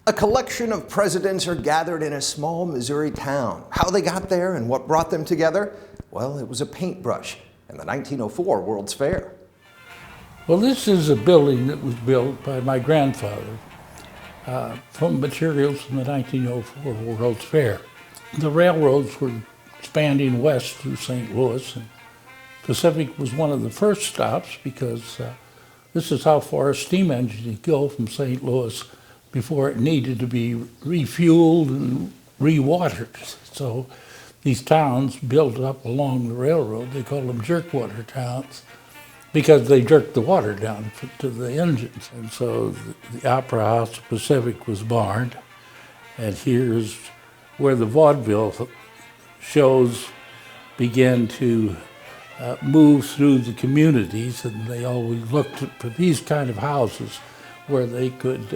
A collection of presidents are gathered in a small Missouri town. How they got there and what brought them together? Well, it was a paintbrush and the 1904 World's Fair. Well, this is a building that was built by my grandfather from materials from the 1904 World's Fair. The railroads were expanding west through St. Louis, and Pacific was one of the first stops because this is how far a steam engine could go from St. Louis before it needed to be refueled and re-watered. So these towns built up along the railroad, they called them jerkwater towns, because they jerked the water down to the engines. And so the Opera House Pacific was born, and here's where the vaudeville shows began to move through the communities, and they always looked for these kind of houses where they could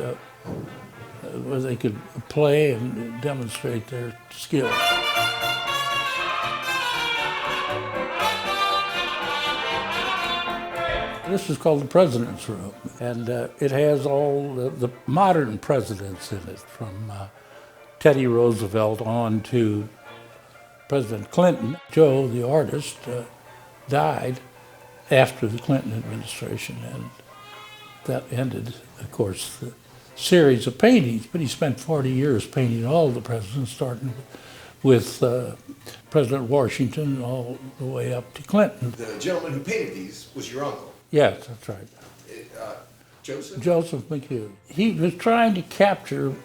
play and demonstrate their skill. This is called the President's Room, and it has all the modern presidents in it, from Teddy Roosevelt on to President Clinton. Joe, the artist, died after the Clinton administration, and that ended, of course, the series of paintings, but he spent 40 years painting all the presidents, starting with President Washington all the way up to Clinton. The gentleman who painted these was your uncle? Yes, that's right. Joseph? Joseph McHugh. He was trying to capture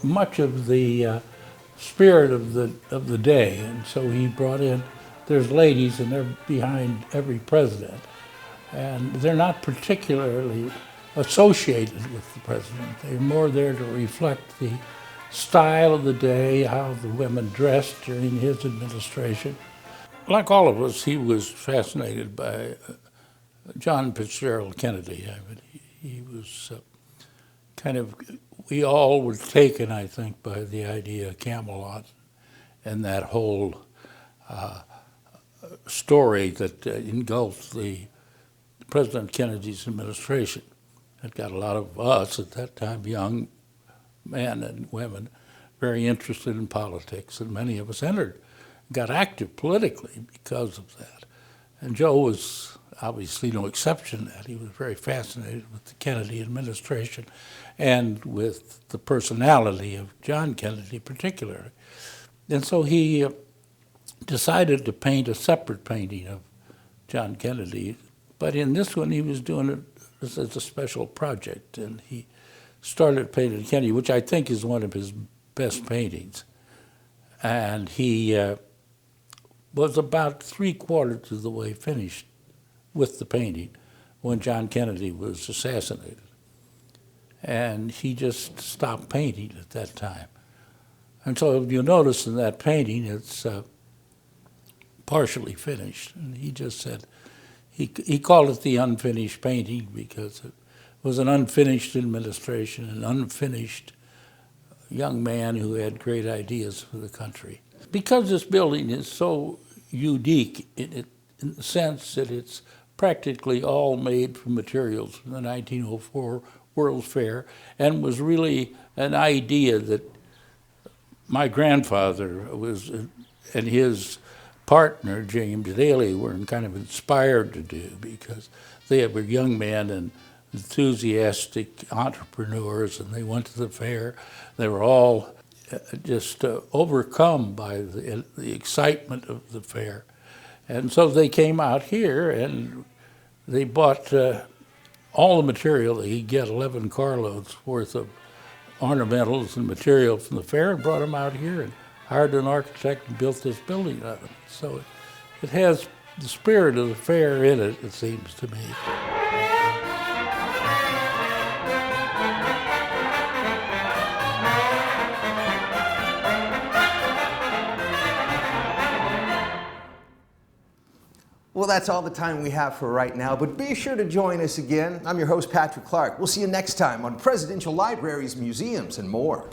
much of the spirit of the day, and so he brought in, there's ladies and they're behind every president, and they're not particularly associated with the president. They're more there to reflect the style of the day, how the women dressed during his administration. Like all of us, he was fascinated by John Fitzgerald Kennedy. I mean, he was we all were taken, I think, by the idea of Camelot and that whole story that engulfed the President Kennedy's administration. It got a lot of us at that time, young men and women, very interested in politics, and many of us got active politically because of that. And Joe was obviously no exception to that. He was very fascinated with the Kennedy administration and with the personality of John Kennedy particularly. And so he decided to paint a separate painting of John Kennedy, but in this one he was doing it as a special project, and he started painting Kennedy, which I think is one of his best paintings. And he was about 3/4 of the way finished with the painting when John Kennedy was assassinated. And he just stopped painting at that time. And so you'll notice in that painting it's partially finished. And he just said, he called it the unfinished painting because it was an unfinished administration, an unfinished young man who had great ideas for the country. Because this building is so unique in the sense that it's practically all made from materials from the 1904 World's Fair, and was really an idea that my grandfather was, and his partner, James Daly, were kind of inspired to do, because they were young men and enthusiastic entrepreneurs, and they went to the fair. They were all just overcome by the excitement of the fair. And so they came out here and they bought all the material. They could get 11 carloads worth of ornamentals and material from the fair, and brought them out here and hired an architect and built this building out of it. So it has the spirit of the fair in it, it seems to me. Well, that's all the time we have for right now, but be sure to join us again. I'm your host, Patrick Clark. We'll see you next time on Presidential Libraries, Museums, and more.